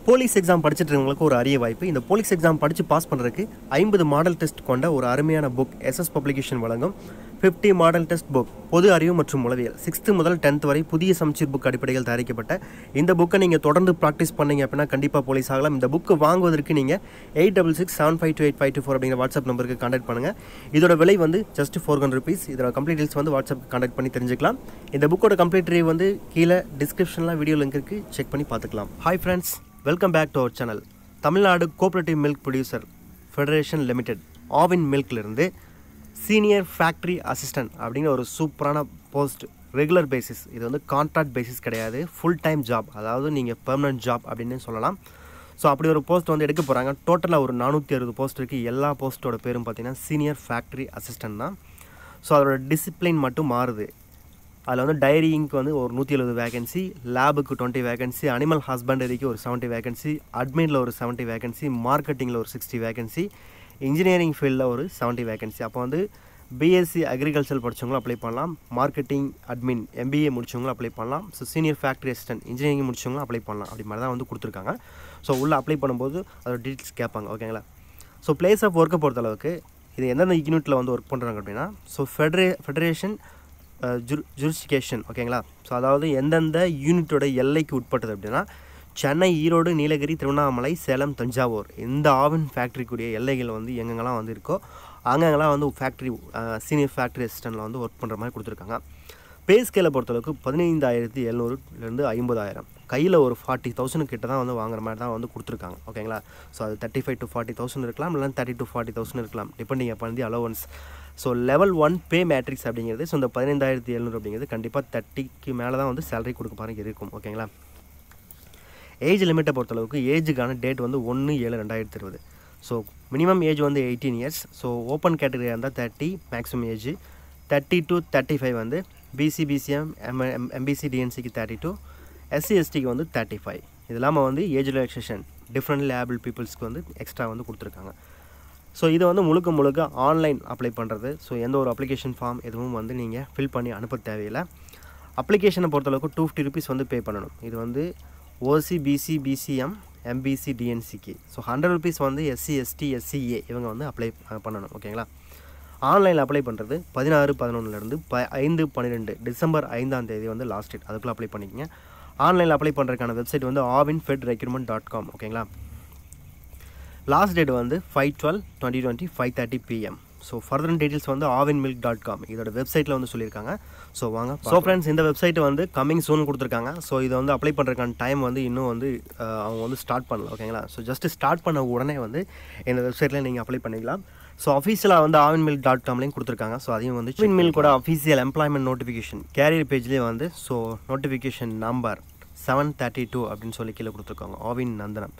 Police exam படிச்சுட்டு இருக்கவங்களுக்கு ஒரு அரிய வாய்ப்பு. இந்த போலீஸ் எக்ஸாம் படித்து பாஸ் பண்ணுறதுக்கு 50 மாடல் டெஸ்ட் கொண்ட ஒரு அருமையான புக் எஸ்எஸ் பப்ளிகேஷன் வழங்கும் 50 மாடல் டெஸ்ட் புக். பொது அறிவு மற்றும் உளவியல் 6th முதல் 10th வரை புதிய சமச்சீர் புக் அடிப்படையில் தயாரிக்கப்பட்ட இந்த புக்கை நீங்கள் தொடர்ந்து ப்ராக்டிஸ் பண்ணீங்க அப்படின்னா கண்டிப்பாக போலீஸ் ஆகலாம். இந்த புக்கு வாங்குவதற்கு நீங்கள் 8667528524 அப்படிங்கிற வாட்ஸ்அப் நம்பருக்கு கான்டாக்ட் பண்ணுங்கள். இதோட விலை வந்து ஜஸ்ட் 400 rupees. இதோட கம்ப்ளீட் டீல்ஸ் வந்து வாட்ஸ்அப் கான்டாக்ட் பண்ணி தெரிஞ்சுக்கலாம். இந்த புக்கோட கம்ப்ளீட் ரிவ்யூ வந்து கீழே டிஸ்கிரிப்ஷனில் வீடியோ லிங்க் இருக்குது, செக் பண்ணி பார்த்துக்கலாம். Hi friends, welcome back to our channel. Tamil Nadu cooperative milk producer federation limited Aavin மில்க்லேருந்து சீனியர் ஃபேக்ட்ரி அசிஸ்டன்ட் அப்படிங்கிற ஒரு சூப்பரான போஸ்ட், ரெகுலர் பேசிஸ். இது வந்து கான்ட்ராக்ட் பேசிஸ் கிடையாது, ஃபுல் டைம் ஜாப், அதாவது நீங்கள் பெர்மனன்ட் ஜாப் அப்படின்னு சொல்லலாம். ஸோ அப்படி ஒரு போஸ்ட் வந்து எடுக்க போகிறாங்க. டோட்டலாக ஒரு 460 போஸ்ட் இருக்குது. எல்லா போஸ்ட்டோட பேரும் பார்த்தீங்கன்னா சீனியர் ஃபேக்ட்ரி அசிஸ்டன்ட் தான். ஸோ அதோட டிசிப்ளின் மட்டும் மாறுது. அதில் வந்து டைரிங்க்கு வந்து ஒரு 170 வேகன்சி, லேபுக்கு 20 வேகன்சி, அனிமல் ஹஸ்பண்டரிக்கு ஒரு 70 வேகன்சி, அட்மினில் ஒரு 70 வேகன்சி, மார்க்கெட்டிங்கில் ஒரு 60 வேகன்சி, இன்ஜினியரிங் ஃபீல்டில் ஒரு 70 வேகன்சி. அப்போ வந்து பிஎஸ்சி அக்ரிகல்ச்சர் படித்தவங்களும் அப்ளை பண்ணலாம், மார்க்கெட்டிங் அட்மின் எம்பிஏ முடித்தவங்களும் அப்ளை பண்ணலாம், so senior factory assistant engineering முடித்தவங்களும் அப்ளை பண்ணலாம். அப்படி மாதிரி தான் வந்து கொடுத்துருக்காங்க. ஸோ உள்ளே அப்ளை பண்ணும்போது அதோட டீட்டெயில்ஸ் கேட்பாங்க, ஓகேங்களா. ஸோ பிளேஸ் ஆஃப் ஒர்க்கை பொறுத்தளவுக்கு இது எந்தெந்த யூனிட்டில் வந்து ஒர்க் பண்ணுறாங்க அப்படின்னா, ஸோ ஃபெடரேஷன் ஜூரிஸ்டிகேஷன், ஓகேங்களா. ஸோ அதாவது எந்தெந்த யூனிட்டோட எல்லைக்கு உட்பட்டது அப்படின்னா சென்னை, ஈரோடு, நீலகிரி, திருவண்ணாமலை, சேலம், தஞ்சாவூர், இந்த ஆவின் ஃபேக்ட்ரிக்குரிய எல்லைகள் வந்து எங்கெங்கெல்லாம் வந்து இருக்கோ அங்கெங்கெல்லாம் வந்து ஃபேக்ட்ரி சீனியர் ஃபேக்ட்ரி அசிஸ்டண்ட்டில் வந்து ஒர்க் பண்ணுற மாதிரி கொடுத்துருக்காங்க. பே ஸ்கேலை பொறுத்தளவுக்கு 15,700 50,000, கையில் ஒரு 40,000 கிட்ட தான் வந்து வாங்குற மாதிரி தான் வந்து கொடுத்துருக்காங்க, ஓகேங்களா. ஸோ அது 35,000 to 40,000 இருக்கலாம், இல்லைனா 30,000 to 40,000 இருக்கலாம், டிபெண்டிங் அப்பான் தி அலோவன்ஸ். ஸோ லெவல் 1 பே மேட்ரிக்ஸ் அப்படிங்கிறது, ஸோ இந்த 15,700 அப்படிங்கிறது கண்டிப்பாக 30க்கு மேலே தான் வந்து சேலரி கொடுக்க பாருங்க இருக்கும், ஓகேங்களா. ஏஜ் லிமிட்டை பொறுத்தளவுக்கு ஏஜுக்கான டேட் வந்து 1/7/2020. ஸோ மினிமம் ஏஜ் வந்து 18 years. ஸோ ஓப்பன் கேட்டகரியாக இருந்தால் 30, மேக்ஸிமம் ஏஜ் 30 to 35 வந்து பிசி, பிசிஎம், எம்பிசி, டிஎன்சிக்கு 32, எஸ்சி, எஸ்டிக்கு வந்து 35. இது இல்லாமல் வந்து ஏஜ் ரிலாக்ஸேஷன் டிஃப்ரெண்ட் லேபிள் பீப்புள்ஸ்க்கு வந்து எக்ஸ்ட்ரா வந்து கொடுத்துருக்காங்க. ஸோ இது வந்து முழுக்க ஆன்லைன் அப்ளை பண்ணுறது. ஸோ எந்த ஒரு அப்ளிகேஷன் ஃபார்ம் எதுவும் வந்து நீங்கள் ஃபில் பண்ணி அனுப்ப தேவையில்லை. அப்ளிகேஷனை பொறுத்தளவுக்கு 250 rupees வந்து பே பண்ணணும். இது வந்து ஓசி, பிசி, பிசிஎம், எம்பிசி, டிஎன்சிக்கு. ஸோ 100 rupees வந்து எஸ்சி, எஸ்டி, எஸ்சிஏ இவங்க வந்து அப்ளை பண்ணணும், ஓகேங்களா. ஆன்லைனில் அப்ளை பண்ணுறது 16/11 5/12 டிசம்பர் 5 வந்து லாஸ்ட் டேட். அதுக்குள்ளே அப்ளை பண்ணிக்கங்க. ஆன்லைனில் அப்ளை பண்ணுறதுக்கான வெப்சைட் வந்து avinfedrecruitment.com, ஓகேங்களா. லாஸ்ட் டேட் வந்து 5/12/2020 5:30 PM. ஸோ ஃபர்தர் டீட்டெயில்ஸ் வந்து avinmilk.com இதோட வெப்சைட்டில் வந்து சொல்லியிருக்காங்க. ஸோ வாங்க. ஸோ ஃப்ரெண்ட்ஸ், இந்த வெப்சைட் வந்து கம்மிங் சூன் கொடுத்துருக்காங்க. ஸோ இதை வந்து அப்ளை பண்ணுறதுக்கான டைம் வந்து இன்னும் வந்து அவங்க வந்து ஸ்டார்ட் பண்ணல, ஓகேங்களா. ஸோ ஜஸ்ட்டு ஸ்டார்ட் பண்ண உடனே வந்து இந்த வெப்சைட்டில் நீங்கள் அப்ளை பண்ணிக்கலாம். ஸோ அஃபீஷியலாக வந்து avinmilk.comலையும் கொடுத்துருக்காங்க. ஸோ அதையும் வந்து avinmilk official employment notification career பேஜ்லேயே வந்து ஸோ நோட்டிஃபிகேஷன் நம்பர் 732 அப்படின்னு சொல்லி கீழே கொடுத்துருக்காங்க, ஆவின் நந்தனம்.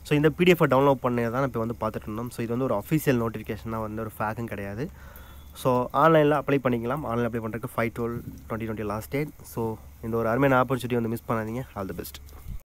ஸோ இந்த பிடிஎஃபை டவுன்லோட் பண்ணி தான் இப்போ வந்து பார்த்துட்டு இருந்தோம். ஸோ இது வந்து ஒரு அஃபீஷியல் நோட்டிஃபிகேஷனாக வந்து ஒரு ஃபேக்கும் கிடையாது. ஸோ ஆன்லைனில் அப்ளை பண்ணிக்கலாம். ஆன்லைன் அப்ளை பண்ணுறதுக்கு 5/12/2020 லாஸ்ட் டேட். ஸோ இந்த ஒரு அருமையான ஆப்பர்ச்சுனிட்டி வந்து மிஸ் பண்ணாதீங்க. All the best.